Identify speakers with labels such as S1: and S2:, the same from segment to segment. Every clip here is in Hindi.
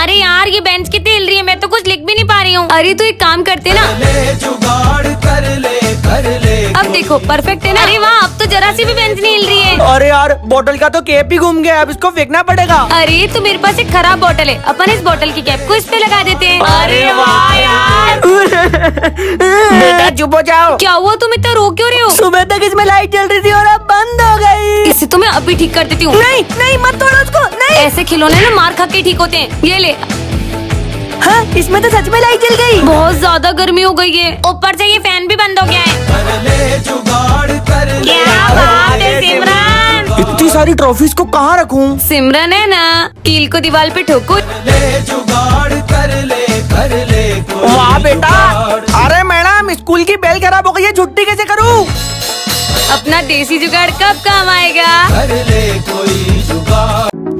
S1: अरे यार ये बेंच कितनी हिल रही है, मैं तो कुछ लिख भी नहीं पा रही हूँ। अरे तो एक काम करते ना, अब देखो परफेक्ट है ना। अरे वाह, अब तो जरा सी भी बेंच नहीं हिल रही है।
S2: अरे यार बोतल का तो कैप ही घूम गया, अब इसको फेंकना पड़ेगा।
S1: अरे तो मेरे पास एक खराब बोतल है, अपन इस बोतल की कैप को इस पे लगा देते हैं।
S2: अरे वाह यार। बेटा चुप हो जाओ।
S1: क्या हुआ, तुम इतना रो क्यों रहे हो?
S2: सुबह तक इसमें लाइट जल रही थी और अब बंद हो गई।
S1: इसे तो मैं अभी ठीक कर देती हूँ।
S2: नहीं नहीं मत तोड़ो उसको, नहीं।
S1: ऐसे खिलौने ना मार खा के ठीक होते हैं। ये ले।
S2: हाँ इसमें तो सच में लाइट जल गई।
S1: बहुत ज्यादा गर्मी हो गई है, ऊपर से ये फैन भी बंद हो गया है। क्या बात है सिमरन।
S2: इतनी सारी ट्रॉफीज को कहाँ रखूं?
S1: सिमरन है ना, कील को दीवार पे ठोको।
S2: वाह बेटा। अरे मैडम स्कूल की बेल खराब हो गई है, छुट्टी कैसे करूं?
S1: अपना देसी जुगाड़ कब काम आएगा?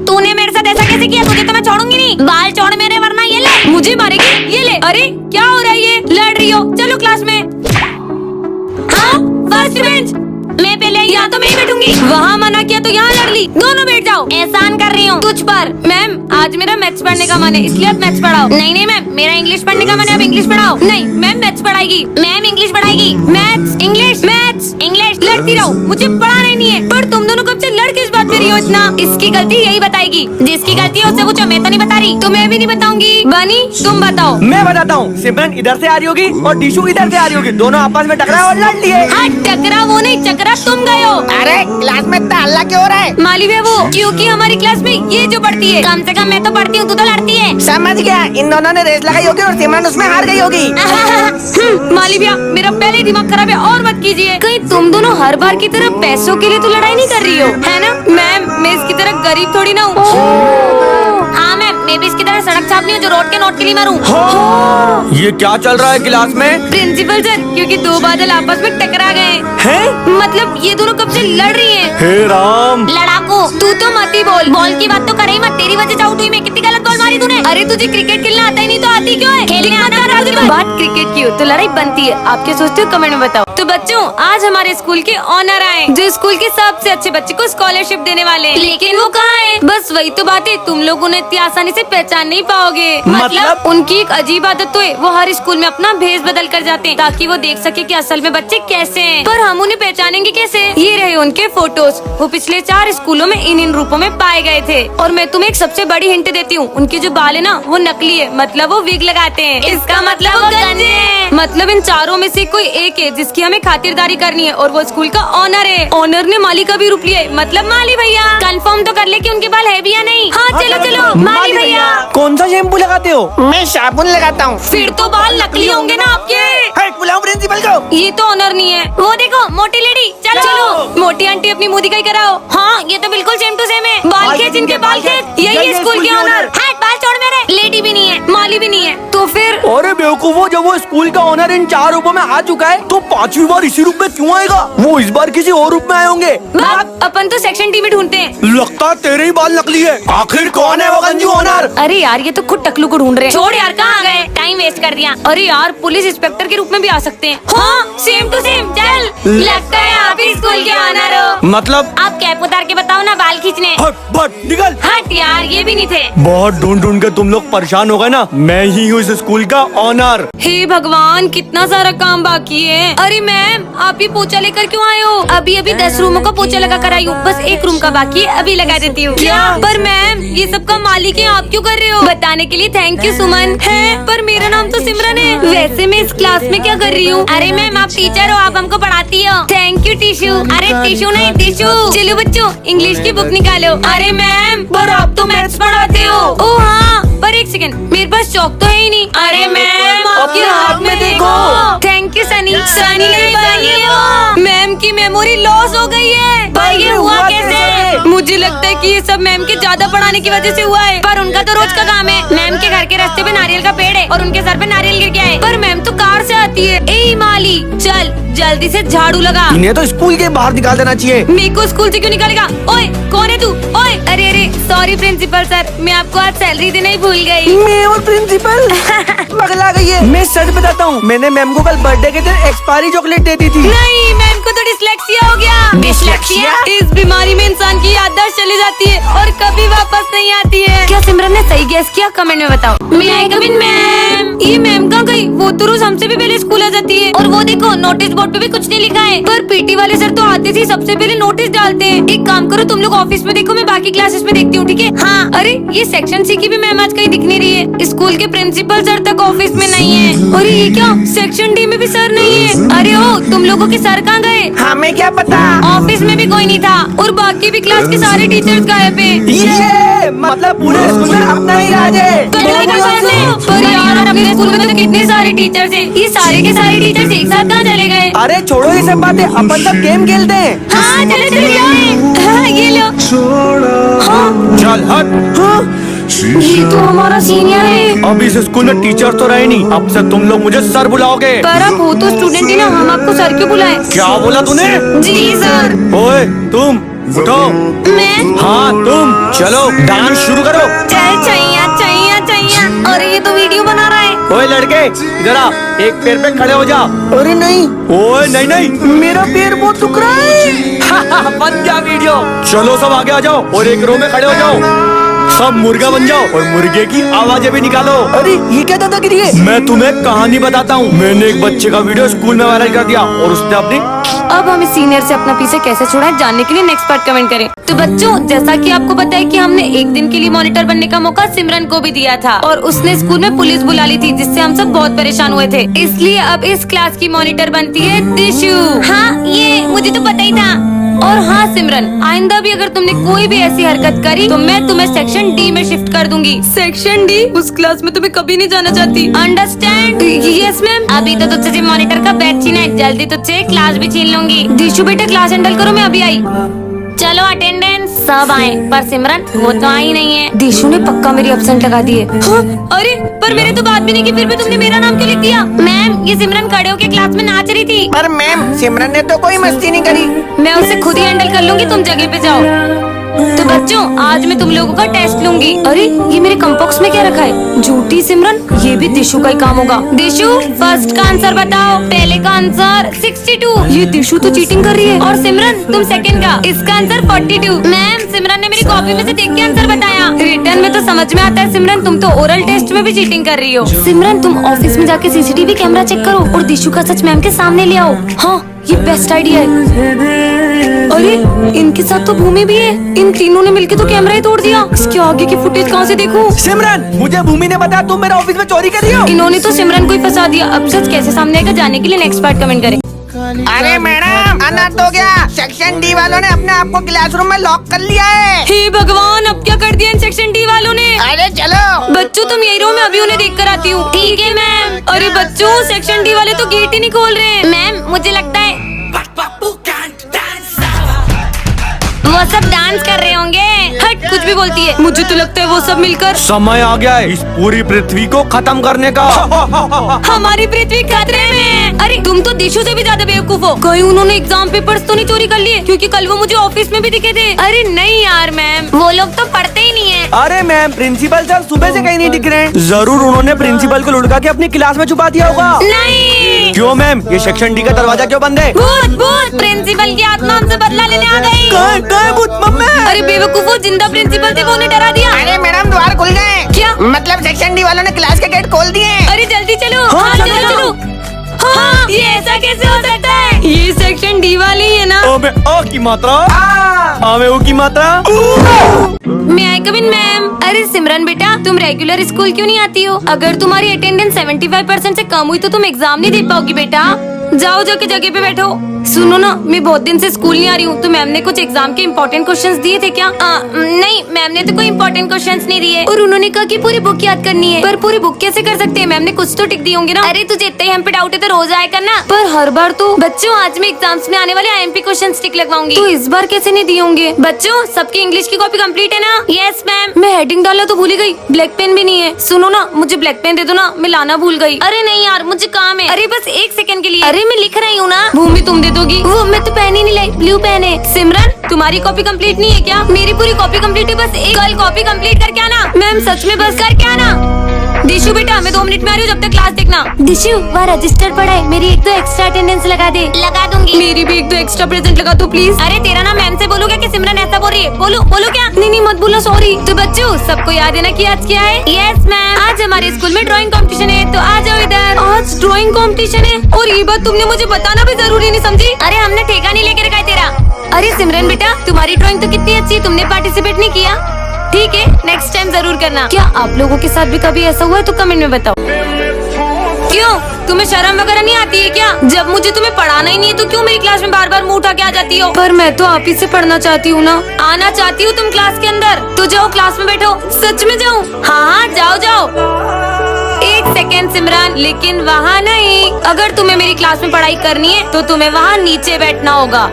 S1: तूने मेरे साथ ऐसा कैसे किया? तुझे तो मैं छोड़ूंगी नहीं। बाल छोड़ मेरे वरना ये ले, मुझे मारेगी। ये ले। अरे क्या हो रहा है, ये लड़ रही हो? चलो क्लास में। हाँ फर्स्ट बेंच। मैं पहले यहाँ तो मैं ही बैठूंगी। वहाँ मना किया तो यहाँ लड़ ली। दोनों बैठ जाओ। एहसान कर रही हूँ तुझ पर। मैम आज मेरा मैथ्स पढ़ने का मन है, इसलिए आप मैथ्स पढ़ाओ। नहीं नहीं मैम, मेरा इंग्लिश पढ़ने का मन है, आप इंग्लिश पढ़ाओ। नहीं मैम मैथ्स पढ़ाएगी। मैम इंग्लिश पढ़ाएगी। Maths English maths English. लड़ती रहो, मुझे पढ़ाना नहीं है। पर तुम दोनों कब से लड़ किस बात पे रही हो इतना? इसकी गलती यही बताएगी। जिसकी गलती है उससे पूछो, मैं तो नहीं बता रही। तो मैं भी नहीं बताऊंगी। बनी तुम बताओ।
S2: मैं बताता हूँ। सिमरन इधर से आ रही होगी और टीशू इधर से आ रही होगी, दोनों आपस में टकरा और लड़ लिए।
S1: हाँ टकरा वो नहीं, चकरा तुम गए हो।
S3: अरे क्लास में इतना हल्ला क्यों हो रहा है?
S1: माली है वो, क्योंकि हमारी क्लास में ये जो पढ़ती है। कम से कम मैं तो पढ़ती हूँ, तू तो लड़ती है।
S3: समझ गया, इन दोनों ने रेस लगाई होगी और सिमरन उसमें हार गई होगी।
S1: माली भैया मेरा पहले ही दिमाग खराब है, और मत कीजिए। कहीं तुम दोनों हर बार की तरह पैसों के लिए तो लड़ाई नहीं कर रही हो, है ना? मैम मैं इसकी तरह गरीब थोड़ी ना हूँ। हाँ मैम, मैं भी इसकी तरह सड़क छापनी हूँ जो रोड के नोट के लिए मारूं।
S2: ये क्या चल रहा है क्लास में?
S1: प्रिंसिपल सर, क्योंकि दो बादल आपस में टकरा गए
S2: हैं?
S1: मतलब ये दोनों कब से लड़ रही हैं।
S2: हे राम।
S1: लड़ाकू तू तो मत ही बोल। बॉल की बात तो करे ही मत, तेरी वजह से आउट हुई मैं। कितनी गलत बॉल मारी तूने। अरे तुझे क्रिकेट खेलना आता ही नहीं तो आती क्यों है? खेलने आता है। बात क्रिकेट की हो तो लड़ाई बनती है। आप क्या सोचते हो कमेंट में बताओ। तो बच्चों आज हमारे स्कूल के ऑनर आए, जो स्कूल के सबसे अच्छे बच्चे को स्कॉलरशिप देने वाले हैं। लेकिन वो कहाँ है? बस वही तो बात है, तुम लोग उन्हें इतनी आसानी से पहचान नहीं पाओगे। मतलब उनकी एक अजीब आदत तो है, वो हर स्कूल में अपना भेष बदल कर जाते हैं ताकि वो देख सके कि असल में बच्चे कैसे हैं। पर हम उन्हें पहचानेंगे कैसे? ये रहे उनके फोटोज। वो पिछले 4 स्कूलों में इन रूपों में पाए गए थे। और मैं तुम्हें एक सबसे बड़ी हिंट देती हूँ, उनके जो बाल है ना वो नकली है, मतलब वो विग लगाते हैं। इसका मतलब वो गंजे हैं। मतलब इन चारों में से कोई एक है जिसकी हमें खातिरदारी करनी है, और वो स्कूल का ऑनर है। ऑनर ने माली का भी रूप लिया है, मतलब माली भैया। कंफर्म तो कर ले कि उनके बाल है भी या नहीं। हाँ चलो चलो माली भैया।
S2: कौन सा शैम्पू लगाते हो?
S3: मैं साबुन लगाता हूँ।
S1: फिर तो बाल नकली होंगे ना आपके।
S2: बुलाओ प्रिंसिपल को।
S1: ये तो ऑनर नहीं है। वो देखो मोटी लेडी। चलो चलो मोटी आंटी अपनी मुंह दिखाई कराओ। हाँ ये तो बिल्कुल सेम टू सेम है। बाल खेच इनके बाल खेच। यही है स्कूल के ऑनर। हट बाल छोड़ मेरे। लेडी भी नहीं है, माली भी नहीं है, तो फिर?
S2: अरे बेवकूफो, जब वो स्कूल का ऑनर इन 4 रूपों में आ चुका है तो 5वीं बार इसी रूप में क्यों आएगा? वो इस बार किसी और रूप में आए होंगे।
S1: अपन तो सेक्शन टी में ढूंढते हैं।
S2: लगता है तेरे ही बाल नकली है। आखिर कौन है वो गंजू ऑनर?
S1: अरे यार ये तो खुद टकलू को ढूंढ रहे हैं। छोड़ यार, कहाँ गए? टाइम वेस्ट कर दिया। अरे यार पुलिस इंस्पेक्टर के रूप में भी आ सकते हैं। हाँ सेम टू सेम। चल लगता है आप ही स्कूल के ऑनर हो।
S2: मतलब
S1: आप कैप उतार के बताओ ना बाल खींचने।
S2: हट निकल।
S1: हट यार, ये भी नहीं थे।
S2: बहुत ढूंढ के तुम लोग परेशान हो गए ना, मैं ही हूँ इस स्कूल का ऑनर।
S1: हे भगवान, कितना सारा काम बाकी है। अरे मैम आप ही पोछा लेकर क्यों आए हो? अभी 10 रूमों का पोछा लगा कर आई हूँ, बस एक रूम का बाकी है, अभी लगा देती हूँ। क्या? पर मैम ये सब का मालिक है, आप क्यों कर रहे हो? बताने के लिए थैंक यू सुमन। है पर मेरा नाम तो सिमरन है। वैसे मैं इस क्लास में क्या कर रही हूँ? अरे मैम आप टीचर हो, आप हमको पढ़ाती हो। Thank you tissue. अरे टिशू नहीं टिशू। चलो बच्चों इंग्लिश की बुक निकालो। अरे मैम पर आप तो मैथ्स पढ़ाते हो। ओ हाँ पर एक सेकंड, मेरे पास चौक तो है ही नहीं। अरे मैम आपके हाथ में देखो। Thank you Sunny. सनी ने बनी हो। मैम की मेमोरी लॉस हो गई है। पर ये हुआ कैसे? मुझे लगता है कि ये सब मैम के ज्यादा पढ़ाने की वजह से हुआ है। पर उनका तो रोज का काम है। मैम के घर के रास्ते पे नारियल का पेड़ है और उनके सर पे नारियल गिर गया है। पर मैम तो कार से आती है। ए माली चल जल्दी से झाड़ू लगा।
S2: इन्हें तो स्कूल के बाहर निकाल देना चाहिए।
S1: मेरे को स्कूल से क्यों निकालेगा? ओए कौन है तू? ओए अरे अरे अरे सॉरी प्रिंसिपल सर, मैं आपको आज सैलरी देना ही भूल गई।
S3: मैं और प्रिंसिपल पगला गई है। मैं सच बताता हूँ, मैंने मैम को कल बर्थडे के दिन एक्सपायरी चॉकलेट दे दी थी।
S1: नहीं, मैम को तो डिसलेक्सिया हो गया।
S3: डिसलेक्सिया?
S1: इस बीमारी में इंसान की याददाश्त चली जाती है और कभी वापस नहीं आती है। क्या सिमरन ने सही गेस किया? कमेंट में बताओ। मैं आई कम इन मैम। ये मैम कहाँ गई? वो तो रोज हमसे भी पहले स्कूल आ जाती है। और वो देखो, नोटिस बोर्ड पे भी कुछ नहीं लिखा है, पर पीटी वाले सर तो आते ही सबसे पहले नोटिस डालते हैं। एक काम करो, तुम लोग ऑफिस में देखो, मैं बाकी क्लासेस में देखती हूँ, ठीक है? हाँ। अरे ये सेक्शन सी की भी मैम आज कहीं दिख नहीं रही है। स्कूल के प्रिंसिपल सर तक ऑफिस में नहीं है। अरे ये क्या, सेक्शन डी में भी सर नहीं है? अरे ओ, तुम लोगों के सर कहाँ गए?
S3: हमें क्या पता।
S1: ऑफिस में भी कोई नहीं था और बाकी भी क्लास के सारे टीचर्स गायब हैं।
S3: ये मतलब पूरे स्कूल में अपना ही राज है।
S1: पर यार, अपने स्कूल में तो कितने सारे टीचर्स हैं, ये सारे के सारे टीचर्स एक साथ कहाँ चले गए?
S3: अरे छोड़ो ये सब बातें, अपन सब गेम खेलते हैं।
S1: हाँ चलो चलो, क्या है? हाँ, ये लो। हाँ,
S2: चल हट।
S3: हाँ?
S1: ये तो हमारा सीनियर है।
S2: अब इस स्कूल में टीचर तो रहे नहीं, अब से तुम लोग मुझे सर बुलाओगे।
S1: पर अब वो तो स्टूडेंट ही ना, हम आपको सर क्यों बुलाएं?
S2: क्या बोला तूने?
S1: जी सर।
S2: ओए तुम उठो।
S1: मैं?
S2: हाँ तुम, चलो डांस शुरू करो।
S1: चाहिए चाहिए चाहिए चाहिए। अरे ये तो वीडियो बना रहा है।
S2: ओए लड़के, इधर आ, एक पैर पे खड़े हो जा।
S3: अरे नहीं,
S2: ओए नहीं नहीं,
S3: मेरा पैर बहुत दुख रहा है।
S2: बन गया वीडियो। चलो सब आगे आ जाओ और एक रो में खड़े हो जाओ। सब मुर्गा बन जाओ और मुर्गे की आवाजें भी निकालो।
S3: अरे ये क्या दादागिरी है?
S2: मैं तुम्हें कहानी बताता हूँ। मैंने एक बच्चे का वीडियो स्कूल में वायरल कर दिया और उसने अपनी
S1: अब हमें सीनियर से अपना पीछे कैसे छुड़ाएं, जानने के लिए नेक्स्ट पार्ट कमेंट करें। तो बच्चों, जैसा कि आपको पता है कि हमने एक दिन के लिए मॉनिटर बनने का मौका सिमरन को भी दिया था और उसने स्कूल में पुलिस बुला ली थी, जिससे हम सब बहुत परेशान हुए थे। इसलिए अब इस क्लास की मॉनिटर बनती है दिशु। हाँ, ये मुझे तो पता ही था। और हाँ सिमरन, आइंदा भी अगर तुमने कोई भी ऐसी हरकत करी तो मैं तुम्हें सेक्शन डी में शिफ्ट कर दूंगी। Section D? उस क्लास में तुम्हें कभी नहीं जाना चाहती। अंडरस्टैंड? Yes ma'am. अभी तो तुझसे मॉनिटर का बैच छीना है, जल्दी तुझसे क्लास भी छीन लूंगी। दिशु बेटा क्लास हैंडल करो, मैं अभी आई। चलो अटेंडेंस सब आए, पर सिमरन वो तो आई नहीं है। दिशु ने पक्का मेरी एब्सेंट लगा दी है। हाँ? अरे पर मैंने तो बात भी नहीं की, फिर भी तुमने मेरा नाम क्यों लिख दिया? मैम, ये सिमरन खड़े होके क्लास में नाच रही थी।
S3: पर मैम, सिमरन ने तो कोई मस्ती नहीं करी।
S1: मैं उसे खुद ही हैंडल कर लूंगी, तुम जगह पे जाओ। तो बच्चों, आज मैं तुम लोगों का टेस्ट लूंगी। अरे ये मेरे कंबॉक्स में क्या रखा है? झूठी सिमरन, ये भी दिशु का ही काम होगा। दिशु, फर्स्ट का आंसर बताओ। पहले का आंसर 62। ये दिशु तो चीटिंग कर रही है। और सिमरन, तुम सेकंड का, इसका आंसर 42। मैम, सिमरन ने मेरी कॉपी में से देख के आंसर बताया। रिटर्न में तो समझ में आता है सिमरन, तुम तो ओरल टेस्ट में भी चीटिंग कर रही हो। सिमरन, तुम ऑफिस में जाके सीसीटीवी कैमरा चेक करो और दिशु का सच मैम के सामने ले आओ। हाँ, ये बेस्ट आइडिया है। अरे इनके साथ तो भूमि भी है। इन तीनों ने मिलके तो कैमरा ही तोड़ दिया। इसके आगे की फुटेज कहाँ से देखूं?
S3: सिमरन, मुझे भूमि ने बताया तुम मेरे ऑफिस में चोरी कर रही हो।
S1: इन्होंने तो सिमरन को ही फंसा दिया। अब सच कैसे सामने आएगा, जानने के लिए नेक्स्ट पार्ट कमेंट करें।
S3: अरे मैडम, अनर्थ हो गया। सेक्शन डी वालों ने अपने आप को क्लासरूम में लॉक कर लिया है।
S1: हे भगवान, अब क्या कर दिया इन सेक्शन डी वालों ने?
S3: अरे चलो
S1: बच्चों, तुम यही रहो, मैं अभी उन्हें देख कर आती हूँ। ठीक है मैम। अरे बच्चों, सेक्शन डी वाले तो गेट ही नहीं खोल रहे हैं। मैम, मुझे लगता है वो सब डांस कर रहे होंगे। हट, कुछ भी बोलती है। मुझे तो लगता है वो सब मिलकर
S2: समय आ गया है इस पूरी पृथ्वी को खत्म करने का।
S1: हमारी पृथ्वी खतरे में है। अरे तुम तो दिशु से भी ज्यादा बेवकूफ हो। कहीं उन्होंने एग्जाम पेपर्स तो नहीं चोरी कर लिए? क्योंकि कल वो मुझे ऑफिस में भी दिखे थे। अरे नहीं यार मैम, वो लोग तो पढ़ते ही नहीं है।
S3: अरे मैम, प्रिंसिपल सर सुबह से कहीं नहीं दिख रहे हैं।
S2: जरूर उन्होंने प्रिंसिपल को लुढ़का के अपनी क्लास में छुपा दिया होगा।
S1: नहीं।
S2: क्यों मैम, ये सेक्शन डी का दरवाजा क्यों बंद है?
S1: भूत भूत, प्रिंसिपल की आत्मा हमसे बदला लेने आ गई।
S2: कहाँ है भूत मम्मी?
S1: अरे बेवकूफो, जिंदा प्रिंसिपल थे, वो उन्हें डरा दिया।
S3: अरे मैडम, द्वार खुल गए।
S1: क्या?
S3: मतलब सेक्शन डी वालों ने क्लास के गेट खोल दिए।
S1: अरे जल्दी चलो।
S2: हाँ,
S1: चलो
S2: चलो,
S1: चलो। हाँ, ये ऐसा कैसे हो सकता है? ये सेक्शन डी वाले ही है ना?
S2: ओ में अ की मात्रा, आ में उ की मात्रा।
S1: मैं आई कम इन मैम। अरे सिमरन बेटा, तुम रेगुलर स्कूल क्यों नहीं आती हो? अगर तुम्हारी अटेंडेंस 75% से कम हुई तो तुम एग्जाम नहीं दे पाओगी बेटा। जाओ जाके जगह पे बैठो। सुनो ना, मैं बहुत दिन से स्कूल नहीं आ रही हूँ, तो मैम ने कुछ एग्जाम के इम्पोर्टेंट क्वेश्चंस दिए थे क्या? नहीं, मैम ने तो कोई इम्पोर्टेंट क्वेश्चंस नहीं दिए और उन्होंने कहा कि पूरी बुक याद करनी है। पर पूरी बुक कैसे कर सकते हैं? मैम ने कुछ तो टिक दिए होंगे ना। अरे तुझे इतना ही हम पे डाउट है तो रोज आया करना। पर हर बार तो बच्चों, आज मैं एग्जाम्स में आने वाले IMP क्वेश्चंस टिक लगवाऊंगी, तो इस बार कैसे नहीं दिए होंगे? बच्चों, सबकी इंग्लिश की कॉपी कंप्लीट है ना? Yes ma'am. मैं हेडिंग डालना तो भूल ही गई, ब्लैक पेन भी नहीं है। सुनो ना, मुझे ब्लैक पेन दे दो ना, मैं लाना भूल गई। अरे नहीं यार, मुझे काम है। अरे बस 1 सेकंड के लिए। अरे मैं लिख रही हूँ ना। भूमि, तुम दे दोगी? वो मैं तो पेन ही नहीं लाई, ब्लू पेन है। सिमरन तुम्हारी कॉपी कंप्लीट नहीं है क्या? मेरी पूरी कॉपी कंप्लीट है, बस एक कल कॉपी कंप्लीट करके आना। मैम सच में बस करके आना। दिशु बेटा मैं 2 मिनट में आ रही हूँ, जब तक क्लास देखना। दिशु वहाँ रजिस्टर पड़ा है, मेरी 1-2 एक्स्ट्रा अटेंडेंस लगा दे। लगा दूंगी। मेरी भी 1-2 एक्स्ट्रा प्रेजेंट लगा दो प्लीज। अरे तेरा नाम मैम से बोलूँ क्या कि सिमरन ऐसा बोल रही है? बोलू क्या? नहीं मत बोलो, सॉरी। तो बच्चों सबको याद है ना कि आज क्या है? यस मैम, आज हमारे स्कूल में ड्राइंग कंपटीशन है, तो आ जाओ इधर। आज ड्राइंग कंपटीशन है? और ये बात तुमने मुझे बताना भी जरूरी नहीं समझी? अरे हमने ठेका नहीं लेके रखा है तेरा। अरे सिमरन बेटा तुम्हारी ड्राइंग तो कितनी अच्छी है, तुमने पार्टिसिपेट नहीं किया? ठीक है नेक्स्ट टाइम जरूर करना। क्या आप लोगों के साथ भी कभी ऐसा हुआ है तो कमेंट में बताओ। क्यों तुम्हें शर्म वगैरह नहीं आती है क्या? जब मुझे तुम्हें पढ़ाना ही नहीं है तो क्यों मेरी क्लास में बार मुंह उठा के आ जाती हो? पर मैं तो आप ही से पढ़ना चाहती हूँ ना। आना चाहती हूँ तुम क्लास के अंदर? तो जाओ क्लास में बैठो। सच में जाऊँ? हाँ जाओ। 1 सेकेंड सिमरन, लेकिन वहाँ नहीं। अगर तुम्हें मेरी क्लास में पढ़ाई करनी है तो तुम्हें वहाँ नीचे बैठना होगा।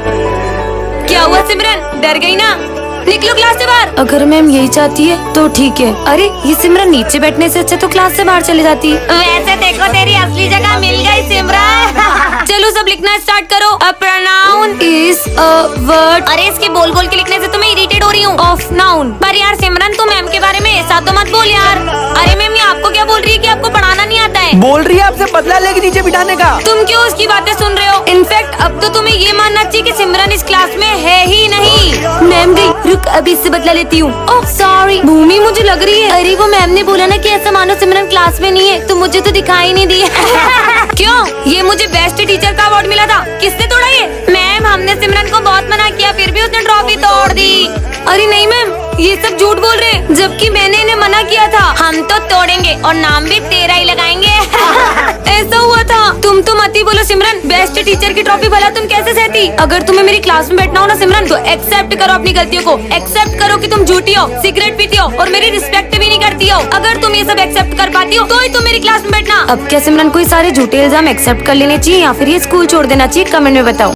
S1: क्या हुआ सिमरन, डर गई ना? निकलो क्लास से बाहर। अगर मैम यही चाहती है तो ठीक है। अरे ये सिमरन नीचे बैठने से अच्छा तो क्लास से बाहर चली जाती। वैसे देखो तेरी असली जगह मिल गई सिमरन। चलो सब लिखना स्टार्ट करो। A pronoun is a word. अरे इसके बोल के लिखने से तो मैं इरिटेट हो रही हूँ। Of noun. पर यार सिमरन तू मैम के बारे में ऐसा तो मत बोल यार। अरे मैम ये आपको क्या बोल रही है कि आपको पढ़ाना नहीं आता है?
S3: बोल रही है आपसे बदला लेके नीचे बिठाने का।
S1: तुम क्यों उसकी बातें सुन रहे हो? इनफैक्ट अब तो तुम्हें ये मानना चाहिए कि सिमरन इस क्लास में है ही नहीं। मैम गई, रुक अभी इससे बदला लेती हूँ। ओह सॉरी भूमि, मुझे लग रही है। अरे वो मैम ने बोला ना कि ऐसा मानो सिमरन क्लास में नहीं है, तो मुझे तो दिखाई नहीं दी। क्यों? ये मुझे बेस्ट टीचर का अवार्ड मिला था, किसने तोड़ा ये? मैम हमने सिमरन को बहुत मना किया फिर भी उसने ट्रॉफी तोड़ दी। अरे नहीं मैम ये सब झूठ बोल रहे हैं, जबकि मैंने इन्हें मना किया था। हम तो तोड़ेंगे और नाम भी तेरा ही लगाएंगे। ऐसा हुआ था। तुम तो मत ही बोलो सिमरन, बेस्ट टीचर की ट्रॉफी भला तुम कैसे सहती? अगर तुम्हें मेरी क्लास में बैठना हो ना सिमरन, तो एक्सेप्ट करो अपनी गलतियों को। एक्सेप्ट करो कि तुम झूठी हो, सिगरेट पीती हो और मेरी रिस्पेक्ट भी नहीं करती हो। अगर तुम ये सब एक्सेप्ट कर पाती हो तो ही तुम मेरी क्लास में बैठना। अब क्या सिमरन कोई सारे झूठे इल्जाम एक्सेप्ट कर लेने चाहिए या फिर ये स्कूल छोड़ देना चाहिए? कमेंट में बताओ।